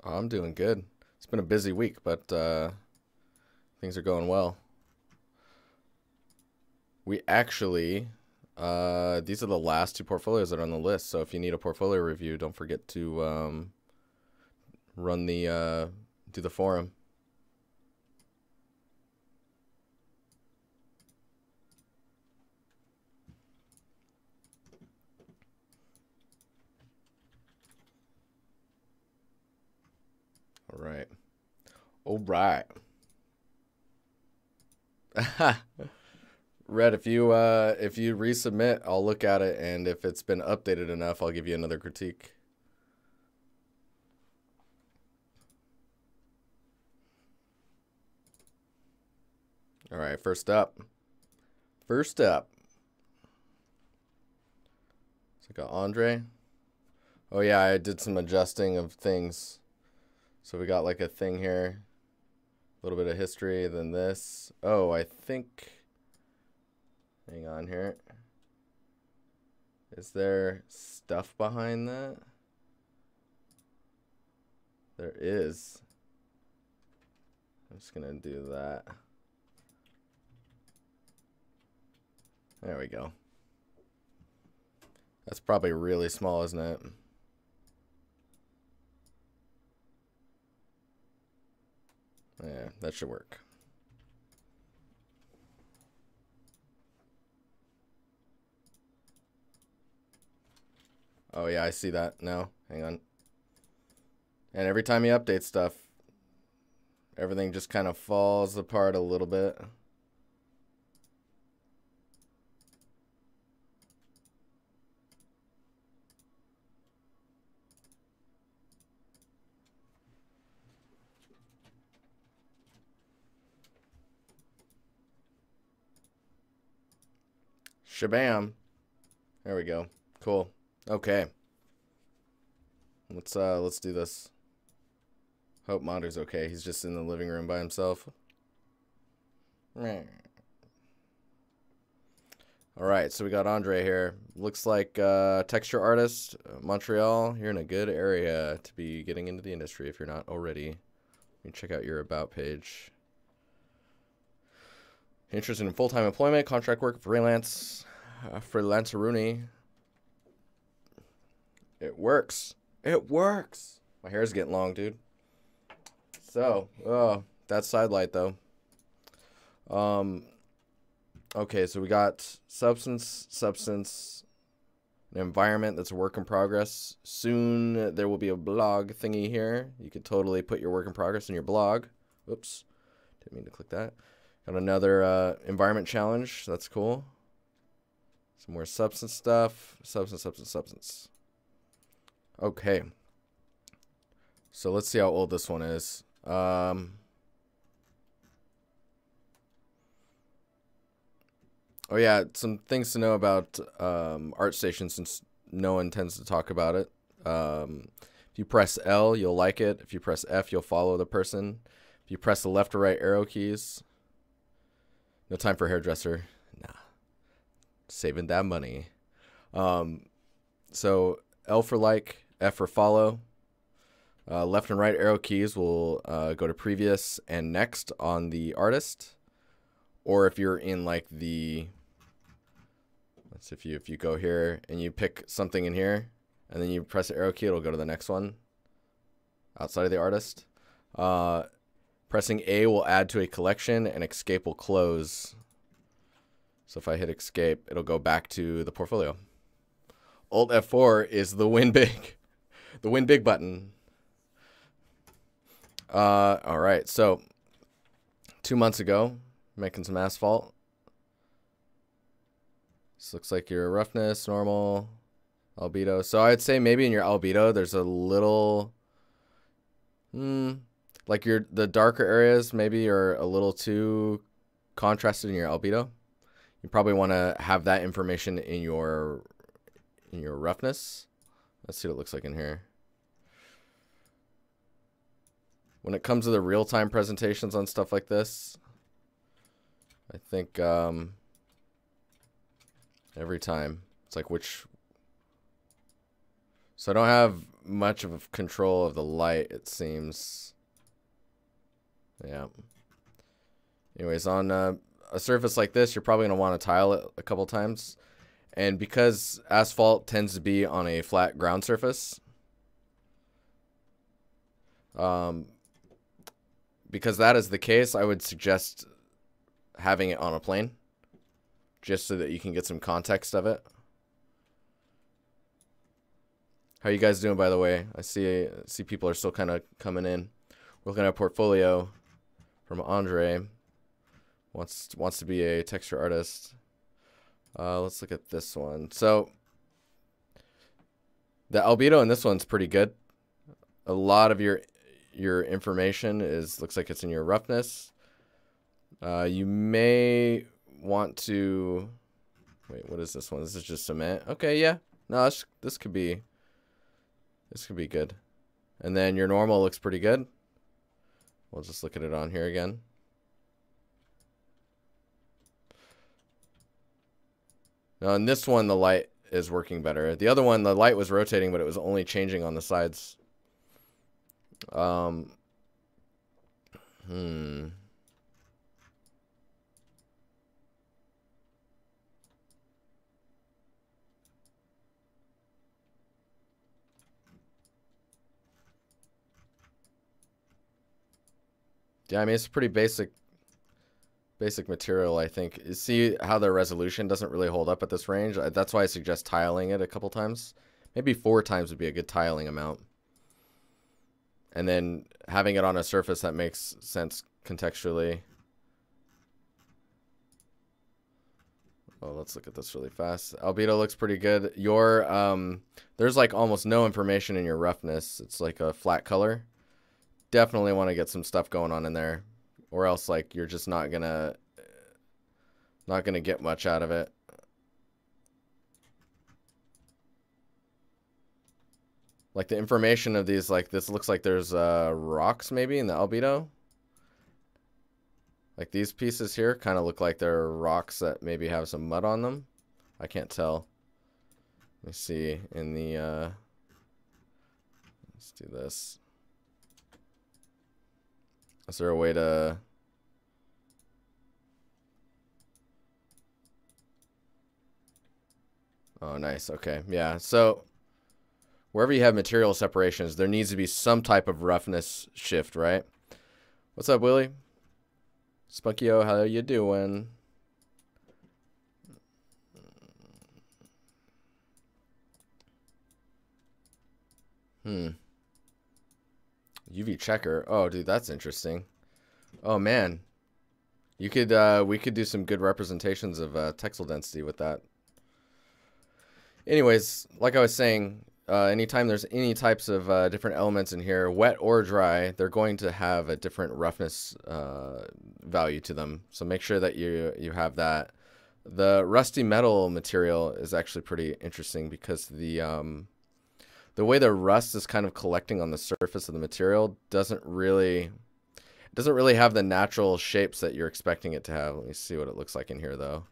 Oh, I'm doing good. It's been a busy week, but things are going well. We actually, these are the last two portfolios that are on the list. So if you need a portfolio review, don't forget to run the do the forum. All right. All right. Red, if you resubmit, I'll look at it, and if it's been updated enough, I'll give you another critique. All right, first up. First up. So I got Andre. Oh yeah, I did some adjusting of things. So we got like a thing here. A little bit of history, then this. Oh, I think... Hang on here. Is there stuff behind that? There is. I'm just gonna do that. There we go. That's probably really small, isn't it? Yeah, that should work. Oh yeah, I see that now. Hang on. And every time you update stuff, everything just kind of falls apart a little bit. Shabam. There we go. Cool. Okay. Let's do this. Hope Monder's okay. He's just in the living room by himself. Alright, so we got Andre here. Looks like texture artist, Montreal. You're in a good area to be getting into the industry if you're not already. Let me check out your about page. Interested in full-time employment, contract work, freelance, freelancer-rooney. It works. It works. My hair's getting long, dude. So, oh, that's sidelight though. Okay, so we got substance, an environment that's a work in progress. Soon there will be a blog thingy here. You could totally put your work in progress in your blog. Whoops, didn't mean to click that. Got another environment challenge. That's cool. Some more substance stuff. Substance. Okay. So let's see how old this one is. Oh yeah, some things to know about ArtStation since no one tends to talk about it. If you press L, you'll like it. If you press F, you'll follow the person. If you press the left or right arrow keys, no time for hairdresser. Nah, saving that money. So L for like, F for follow. Left and right arrow keys will go to previous and next on the artist. Or if you're in like the, if you go here and you pick something in here and then you press the arrow key, it'll go to the next one outside of the artist. Pressing A will add to a collection and escape will close. So if I hit escape, it'll go back to the portfolio. Alt F4 is the win big, the win big button. All right, so 2 months ago, making some asphalt. This looks like your roughness, normal, albedo. So I'd say maybe in your albedo, there's a little, like the darker areas maybe are a little too contrasted in your albedo. You probably want to have that information in your roughness. Let's see what it looks like in here. When it comes to the real-time presentations on stuff like this, I think every time it's like which. So I don't have much of control of the light, it seems. Yeah. Anyways, on a surface like this, you're probably going to want to tile it a couple times. And because asphalt tends to be on a flat ground surface, because that is the case, I would suggest having it on a plane, just so that you can get some context of it. How you guys doing, by the way? I see people are still kind of coming in. We're looking at a portfolio from André. Wants to be a texture artist. Let's look at this one. So the albedo in this one's pretty good. A lot of your information looks like it's in your roughness. You may want to wait. What is this one? This is just cement. Okay, yeah. No, this could be good. And then your normal looks pretty good. We'll just look at it on here again. Now in this one, the light is working better. The other one, the light was rotating, but it was only changing on the sides. Yeah, I mean, it's pretty basic material, I think. You see how the resolution doesn't really hold up at this range? That's why I suggest tiling it a couple times. Maybe 4 times would be a good tiling amount. And then having it on a surface that makes sense contextually. Oh, let's look at this really fast. Albedo looks pretty good. There's like almost no information in your roughness. It's like a flat color. Definitely want to get some stuff going on in there, or else like you're just not gonna get much out of it. Like the information of these, like this looks like there's rocks maybe in the albedo. Like these pieces here kind of look like they're rocks that maybe have some mud on them. I can't tell. Let me see in the let's do this. Is there a way to... Oh, nice. Okay. Yeah. So wherever you have material separations, there needs to be some type of roughness shift, right? What's up, Willie? Spunkyo, how you doing? UV checker. Oh, dude, that's interesting. Oh, man. You could, we could do some good representations of texel density with that. Anyways, like I was saying, anytime there's any types of different elements in here, wet or dry, they're going to have a different roughness value to them. So make sure that you have that. The rusty metal material is actually pretty interesting because the way the rust is kind of collecting on the surface of the material doesn't really have the natural shapes that you're expecting it to have. Let me see what it looks like in here, though.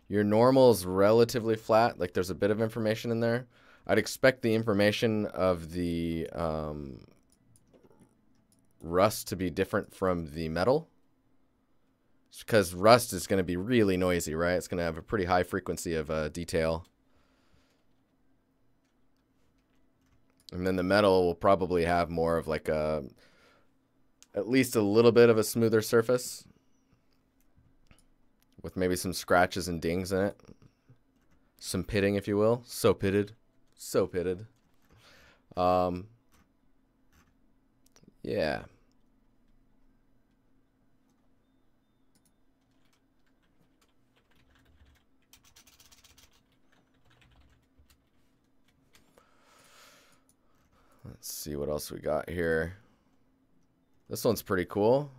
Your normal is relatively flat. Like there's a bit of information in there. I'd expect the information of the rust to be different from the metal. Because rust is going to be really noisy, right? It's going to have a pretty high frequency of detail. And then the metal will probably have more of like at least a little bit of a smoother surface, with maybe some scratches and dings in it. Some pitting, if you will. So pitted. So pitted. Yeah. Let's see what else we got here. This one's pretty cool.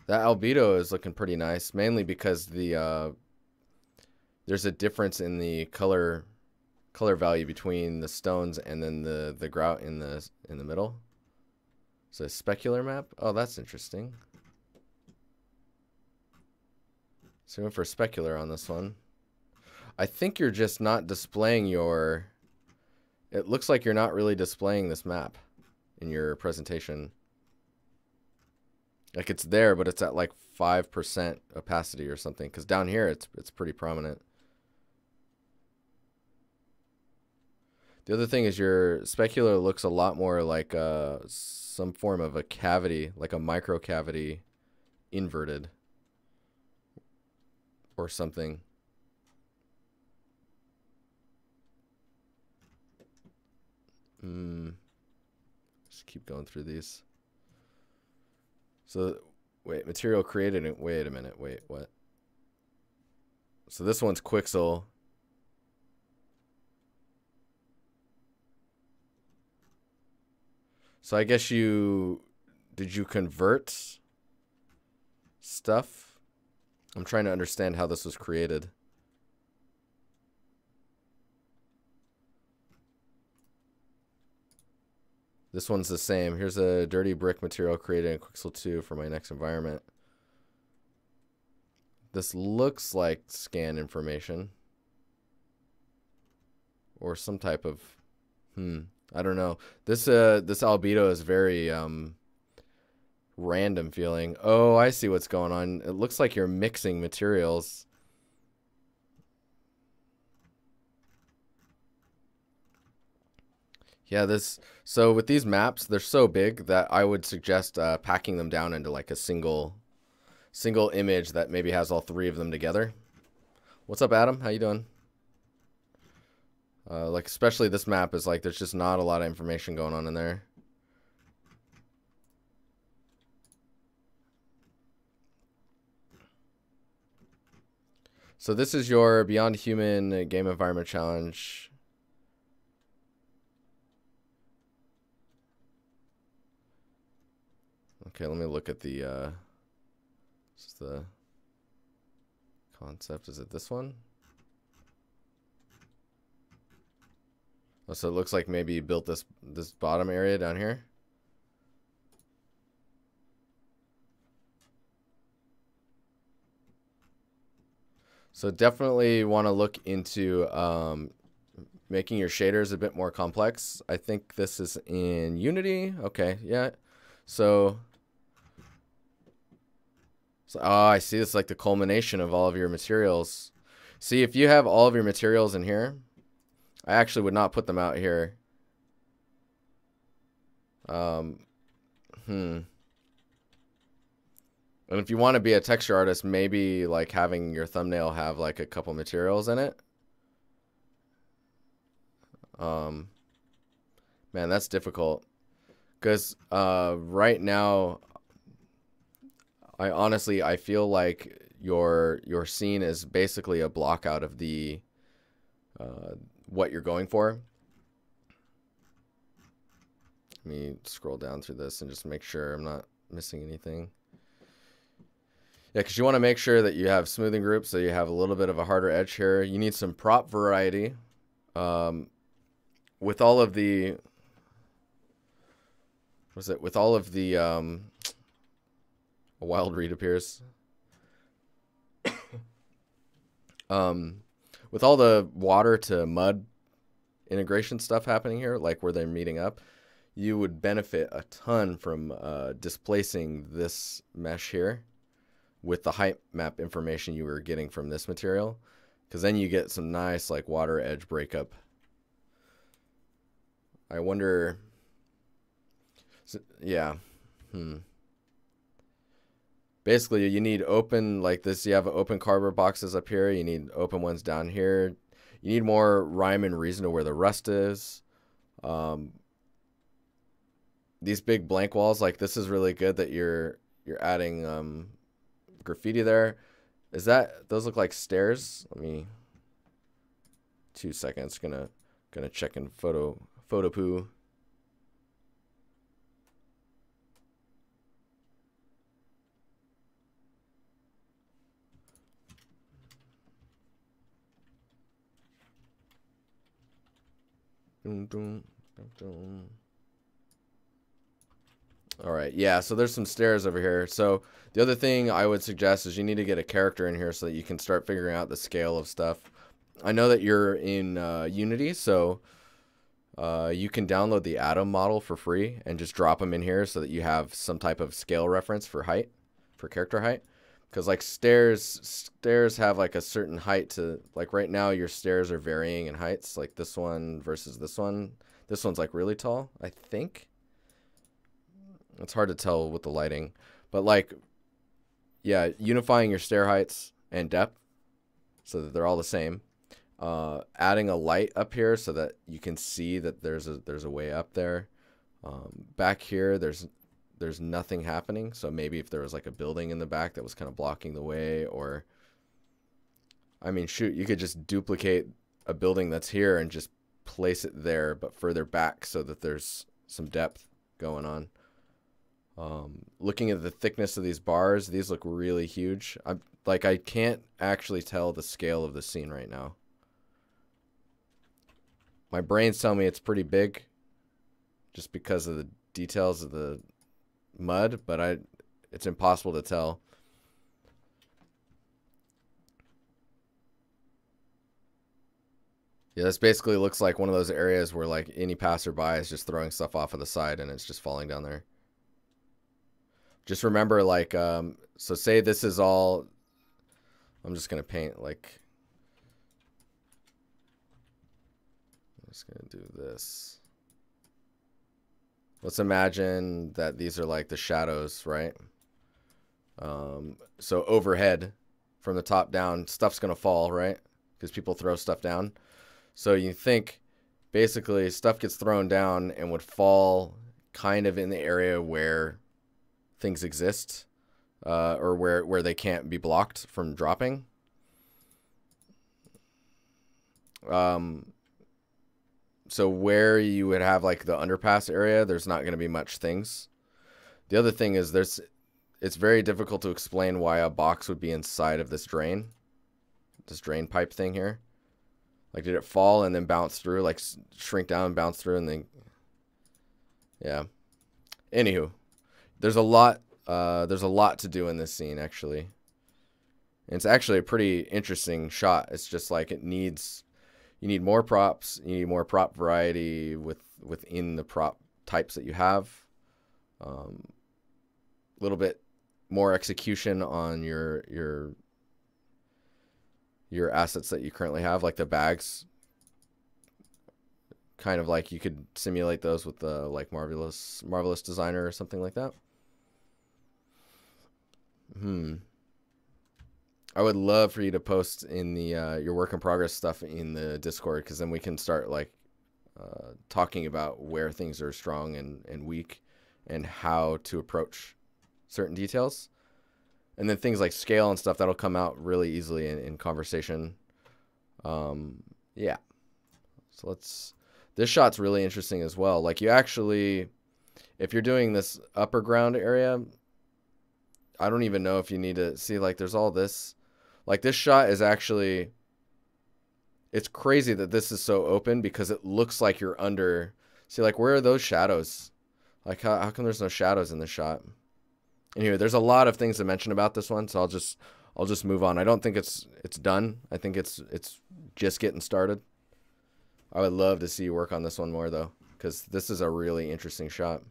That albedo is looking pretty nice, mainly because there's a difference in the color color value between the stones and then the grout in the middle. So specular map. Oh, that's interesting. So we went for specular on this one. I think you're just not displaying your... It looks like you're not really displaying this map in your presentation. Like it's there, but it's at like 5% opacity or something. Because down here, it's pretty prominent. The other thing is your specular looks a lot more like some form of a cavity, like a microcavity inverted or something. Just keep going through these. So, wait, material created. Wait a minute. Wait, what? So this one's Quixel. So I guess did you convert stuff? I'm trying to understand how this was created. This one's the same. Here's a dirty brick material created in Quixel 2 for my next environment. This looks like scan information. Or some type of... I don't know. This albedo is very random feeling. Oh, I see what's going on. It looks like you're mixing materials. Yeah, so with these maps, they're so big that I would suggest packing them down into like a single image that maybe has all three of them together. What's up, Adam? How you doing? Like especially this map is like there's just not a lot of information going on in there. So this is your Beyond Human Game Environment Challenge. Okay, let me look at the concept. Is it this one? Oh, so it looks like maybe you built this bottom area down here. So definitely want to look into making your shaders a bit more complex. I think this is in Unity. Okay, yeah. So oh, I see. It's like the culmination of all of your materials. See, if you have all of your materials in here, I actually would not put them out here. And if you want to be a texture artist, maybe like having your thumbnail have like a couple materials in it. Man, that's difficult. Because right now, I feel like your scene is basically a block out of the what you're going for. Let me scroll down through this and just make sure I'm not missing anything. Yeah, because you want to make sure that you have smoothing groups, so you have a little bit of a harder edge here. You need some prop variety. With all of the... With all of the... a wild read appears. With all the water to mud integration stuff happening here, like where they're meeting up, you would benefit a ton from displacing this mesh here with the height map information you were getting from this material, because then you get some nice like water edge breakup. I wonder... Yeah. Basically, you need open, like this, you have open cardboard boxes up here. You need open ones down here. You need more rhyme and reason to where the rust is. These big blank walls, like this is really good that you're adding graffiti there. Is that, those look like stairs? Let me, 2 seconds, gonna check in photo poo. All right, yeah, so there's some stairs over here. So the other thing I would suggest is you need to get a character in here so that you can start figuring out the scale of stuff. I know that you're in Unity, so you can download the Atom model for free and just drop them in here so that you have some type of scale reference for height, for character height. Because like stairs have like a certain height to, like right now your stairs are varying in heights, like this one versus this one. This one's like really tall, I think. It's hard to tell with the lighting, but like, yeah, unifying your stair heights and depth so that they're all the same. Adding a light up here so that you can see that there's a way up there. Back here, there's nothing happening. So maybe if there was like a building in the back that was kind of blocking the way, or, I mean, shoot, you could just duplicate a building that's here and just place it there, but further back so that there's some depth going on. Looking at the thickness of these bars, these look really huge. I can't actually tell the scale of the scene right now. My brain's telling me it's pretty big just because of the details of the mud, but it's impossible to tell. Yeah, this basically looks like one of those areas where like any passerby is just throwing stuff off of the side and it's just falling down there. Just remember, like, so say this is all, I'm just going to paint, like, I'm just going to do this. Let's imagine that these are like the shadows, right? So overhead, from the top down, stuff's going to fall, right? Because people throw stuff down. So you think, basically, stuff gets thrown down and would fall kind of in the area where things exist, or where they can't be blocked from dropping. So where you would have like the underpass area, there's not going to be much things. The other thing is it's very difficult to explain why a box would be inside of this drain pipe thing here. Like, did it fall and then bounce through, like shrink down and bounce through and then, yeah. Anywho. There's a lot to do in this scene, actually. And it's actually a pretty interesting shot. It's just like you need more props, you need more prop variety within the prop types that you have. A little bit more execution on your assets that you currently have, like the bags. Kind of like you could simulate those with the like Marvelous Designer or something like that. I would love for you to post in the your work in progress stuff in the Discord, because then we can start like talking about where things are strong and weak and how to approach certain details. And then things like scale and stuff, that'll come out really easily in conversation. Yeah. So this shot's really interesting as well. Like, you actually, if you're doing this upper ground area, I don't even know if you need to see, like, there's all this. Like, this shot is actually, it's crazy that this is so open because it looks like you're under. See, like, where are those shadows? Like, how come there's no shadows in this shot? Anyway, there's a lot of things to mention about this one, so I'll just move on. I don't think it's done. I think it's just getting started. I would love to see you work on this one more, though, because this is a really interesting shot,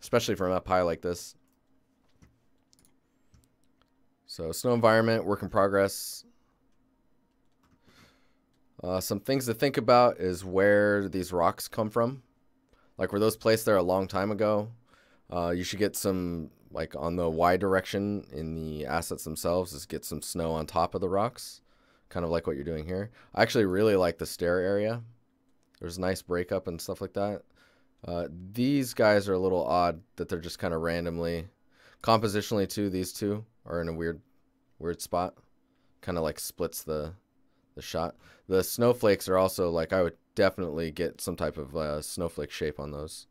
especially from up high like this. So, snow environment, work in progress. Some things to think about is where these rocks come from. Like, were those placed there a long time ago? You should get some, like, on the Y direction in the assets themselves, is get some snow on top of the rocks. Kind of like what you're doing here. I actually really like the stair area. There's nice breakup and stuff like that. These guys are a little odd that they're just kind of randomly. Compositionally, too, these two are in a weird spot. Kind of like splits the shot. The snowflakes are also, like, I would definitely get some type of snowflake shape on those.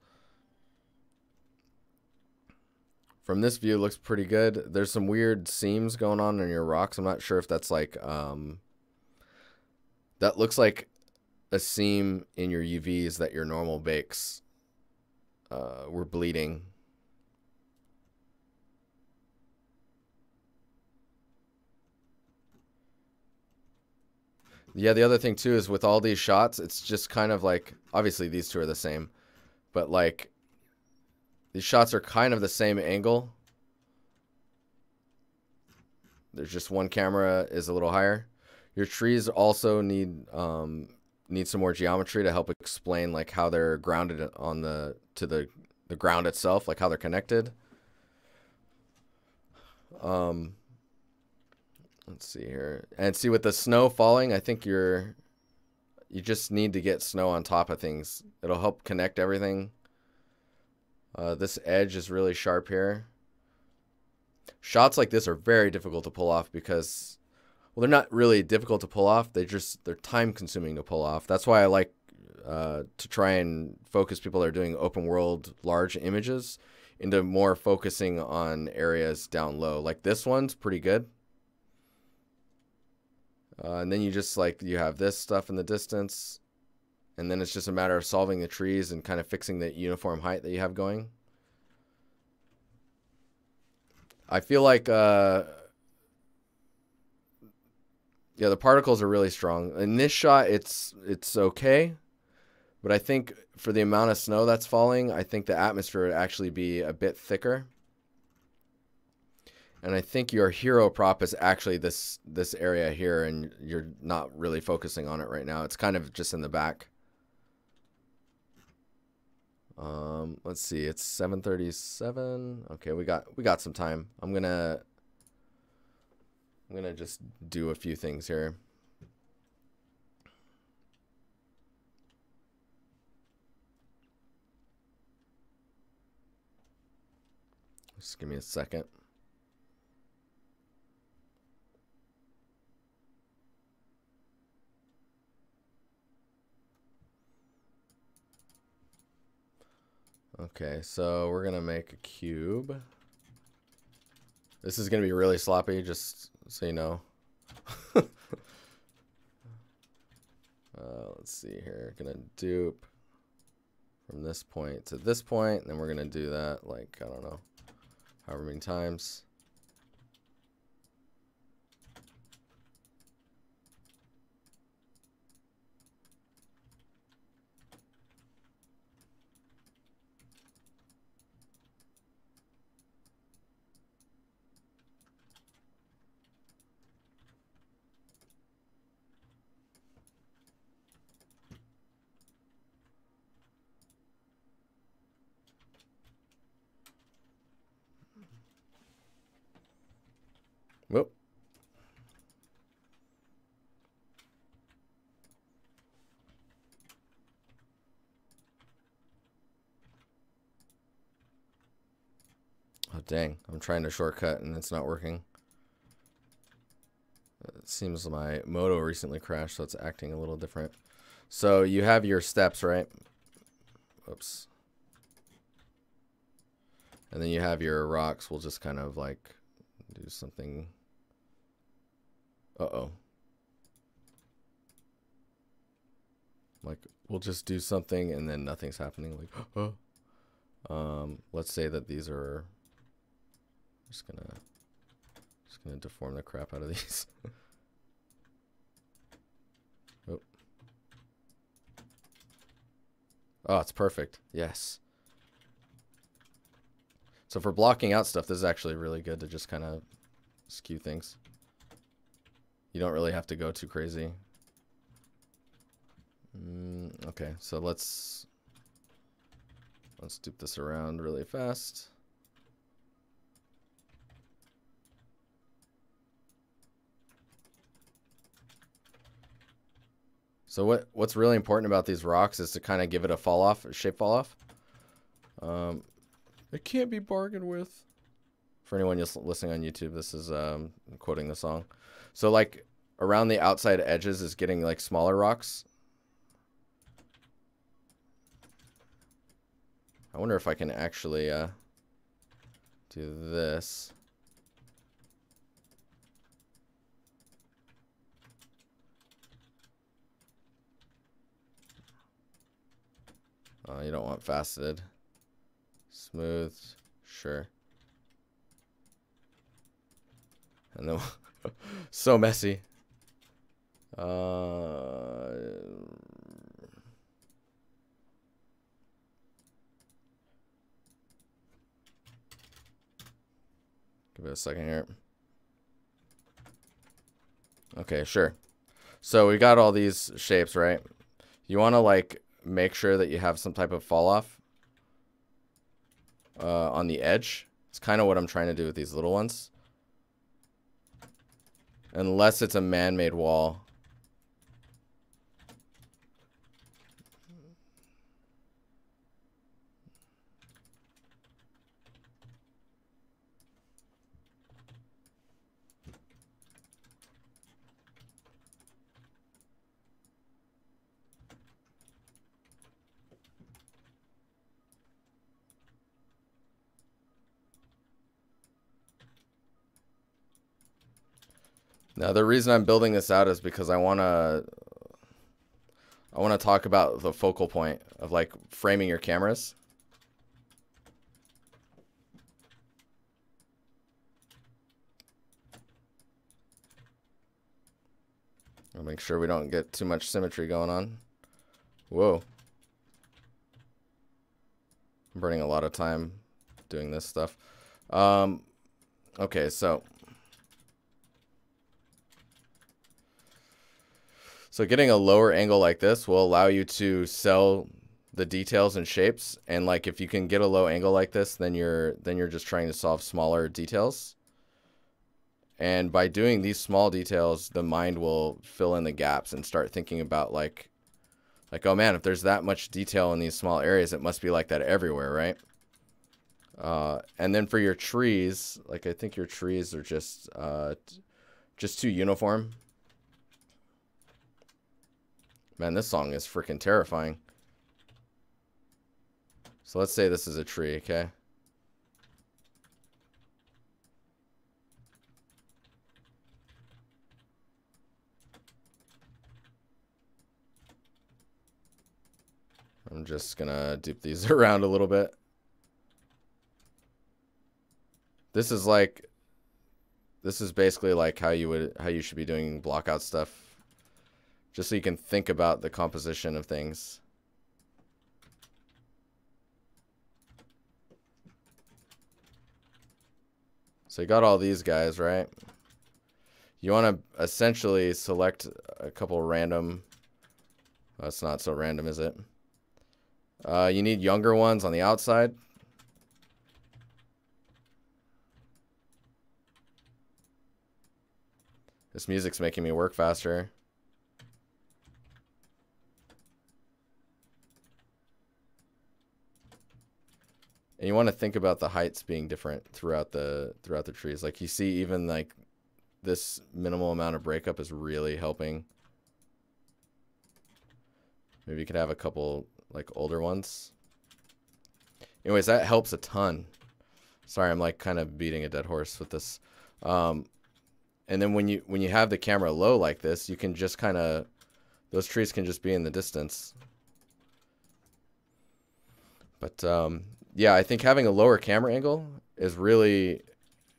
From this view, it looks pretty good. There's some weird seams going on in your rocks. I'm not sure if that's like, that looks like a seam in your UVs that your normal bakes were bleeding. Yeah, the other thing too is with all these shots, it's just kind of like, obviously these two are the same, but like these shots are kind of the same angle. There's just one camera is a little higher. Your trees also need some more geometry to help explain like how they're grounded on the ground itself, like how they're connected. Let's see here. And see, with the snow falling, I think you just need to get snow on top of things. It'll help connect everything. This edge is really sharp here. Shots like this are very difficult to pull off because, well, they're not really difficult to pull off. They're time consuming to pull off. That's why I like to try and focus people that are doing open world large images into more focusing on areas down low. Like this one's pretty good. And then you just like, you have this stuff in the distance, and then it's just a matter of solving the trees and kind of fixing the uniform height that you have going. I feel like, yeah, the particles are really strong. In this shot, it's okay, but I think for the amount of snow that's falling, I think the atmosphere would actually be a bit thicker. And I think your hero prop is actually this area here, and you're not really focusing on it right now. It's kind of just in the back. Let's see, it's 7:37. Okay, we got some time. I'm gonna just do a few things here. Just give me a second. Okay, so we're gonna make a cube. This is gonna be really sloppy, just so you know. Let's see here. Gonna dupe from this point to this point, and then we're gonna do that like, I don't know, however many times. Whoop. Oh, dang. I'm trying to shortcut and it's not working. It seems my Moto recently crashed, so it's acting a little different. So you have your steps, right? Oops. And then you have your rocks. We'll just kind of like do something. Uh-oh. Like, we'll just do something and then nothing's happening. Like, oh. Let's say that these are... just gonna deform the crap out of these. Oh. Oh, it's perfect. Yes. So for blocking out stuff, this is actually really good to just kind of skew things. You don't really have to go too crazy. Okay, so let's dupe this around really fast. So what's really important about these rocks is to kind of give it a fall off, a shape fall off. It can't be bargained with. For anyone just listening on YouTube, this is quoting the song. So like around the outside edges is getting like smaller rocks. I wonder if I can actually do this. You don't want faceted. Smooth, sure. And then so messy. Give it a second here. Okay, sure. So we got all these shapes, right? You want to like make sure that you have some type of fall off on the edge. It's kind of what I'm trying to do with these little ones. Unless it's a man-made wall. Now, the reason I'm building this out is because I want to talk about the focal point of like framing your cameras. I'll make sure we don't get too much symmetry going on. Whoa. I'm burning a lot of time doing this stuff. Okay, so getting a lower angle like this will allow you to sell the details and shapes. And like if you can get a low angle like this, then you're just trying to solve smaller details. And by doing these small details, the mind will fill in the gaps and start thinking about like, oh man, if there's that much detail in these small areas, it must be like that everywhere, right? And then for your trees, like I think your trees are just too uniform. Man, this song is freaking terrifying. So let's say this is a tree, okay? I'm just gonna dupe these around a little bit. This is basically like how you should be doing block out stuff. Just so you can think about the composition of things. So you got all these guys, right? You want to essentially select a couple random. That's not so random, is it? You need younger ones on the outside. This music's making me work faster. And you want to think about the heights being different throughout the trees. Like you see even like this minimal amount of breakup is really helping. Maybe you could have a couple like older ones. Anyways, that helps a ton. Sorry, I'm like kind of beating a dead horse with this. And then when you have the camera low like this, you can just kind of, those trees can just be in the distance. But yeah, I think having a lower camera angle is really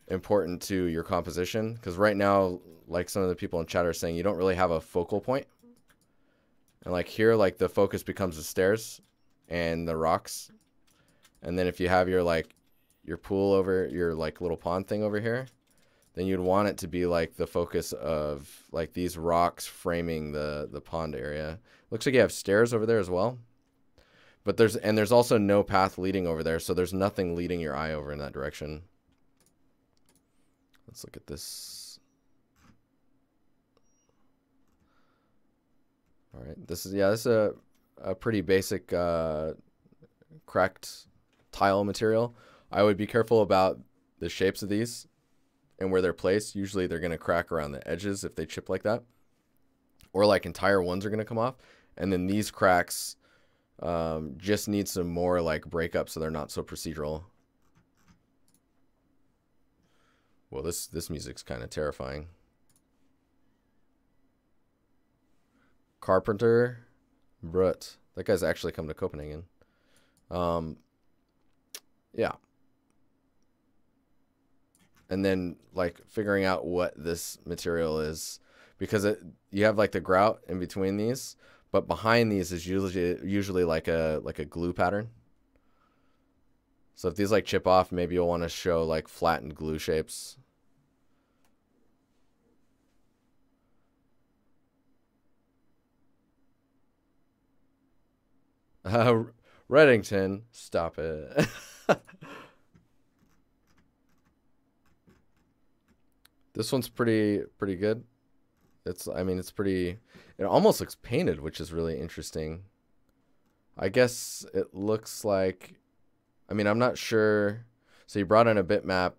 important to your composition, because right now, like some of the people in chat are saying, you don't really have a focal point. And like here, like the focus becomes the stairs and the rocks. And then if you have your like your pool over, your like little pond thing over here, then you'd want it to be like the focus of like these rocks framing the pond area. Looks like you have stairs over there as well. But there's also no path leading over there, so there's nothing leading your eye over in that direction. Let's look at this. All right, this is a pretty basic cracked tile material. I would be careful about the shapes of these and where they're placed. Usually they're going to crack around the edges if they chip like that. Or like entire ones are going to come off. And then these cracks just need some more like breakup so they're not so procedural. Well, this music's kind of terrifying. Carpenter Brut. That guy's actually come to Copenhagen. Yeah. And then like figuring out what this material is, because you have like the grout in between these, but behind these is usually like a glue pattern. So if these like chip off, maybe you'll want to show like flattened glue shapes. Reddington, stop it. This one's pretty good. I mean, it's pretty, it almost looks painted, which is really interesting. I guess it looks like, I mean, I'm not sure. So you brought in a bitmap.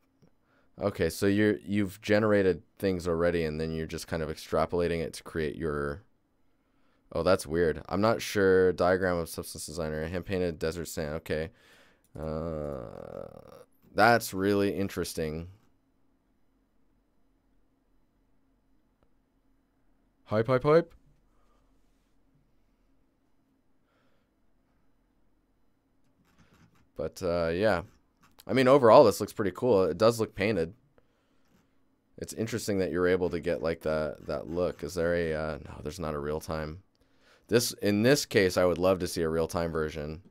Okay, so you've generated things already, and then you're just kind of extrapolating it to create your. Oh, that's weird. I'm not sure. Diagram of substance designer. Hand painted desert sand. Okay, that's really interesting. Hype. But yeah, I mean, overall, this looks pretty cool. It does look painted. It's interesting that you're able to get like that look. Is there a no, there's not a real time. In this case, I would love to see a real time version.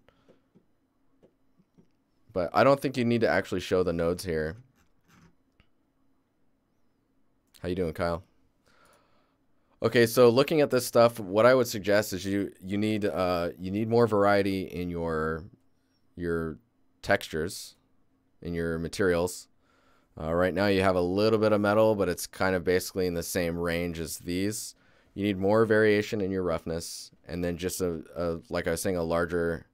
But I don't think you need to actually show the nodes here. How you doing, Kyle? Okay, so looking at this stuff, what I would suggest is you need more variety in your textures, in your materials. Right now you have a little bit of metal, but it's kind of basically in the same range as these. You need more variation in your roughness, and then just like I was saying, a larger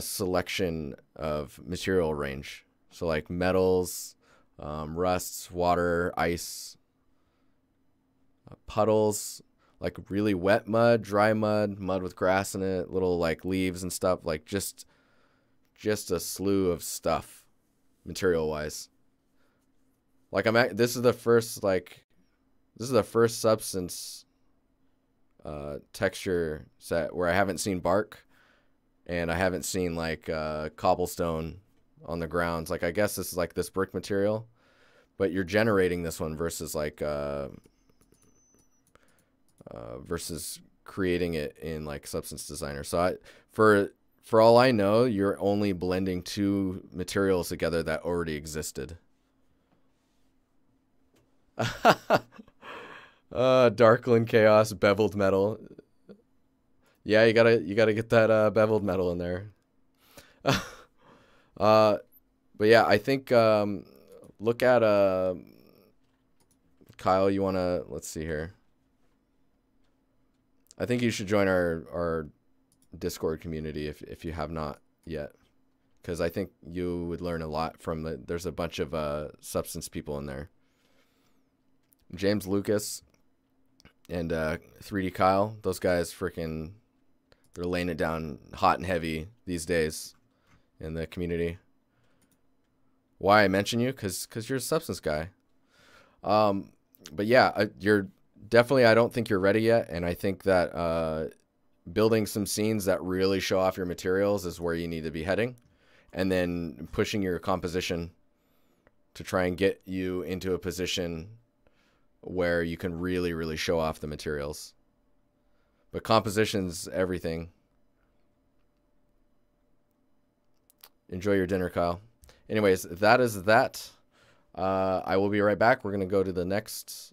selection of material range. So like metals, rusts, water, ice, puddles, like really wet mud, dry mud, mud with grass in it, little like leaves and stuff, like just a slew of stuff material wise. Like this is the first substance texture set where I haven't seen bark, and I haven't seen like cobblestone on the grounds. Like I guess this is like this brick material, but you're generating this one versus like versus creating it in like Substance Designer. So for all I know, you're only blending two materials together that already existed. Darkland Chaos, beveled metal. Yeah, you gotta get that beveled metal in there. But yeah, I think look at Kyle. You wanna, let's see here. I think you should join our Discord community if you have not yet, because I think you would learn a lot from there's a bunch of substance people in there. James Lucas and 3D Kyle, those guys freaking, they're laying it down hot and heavy these days in the community. Why I mention you? Because you're a substance guy. But yeah, you're definitely, I don't think you're ready yet, and I think that building some scenes that really show off your materials is where you need to be heading, and then pushing your composition to try and get you into a position where you can really, really show off the materials. But composition's everything. Enjoy your dinner, Kyle. Anyways, that is that. I will be right back. We're going to go to the next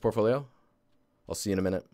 portfolio. I'll see you in a minute.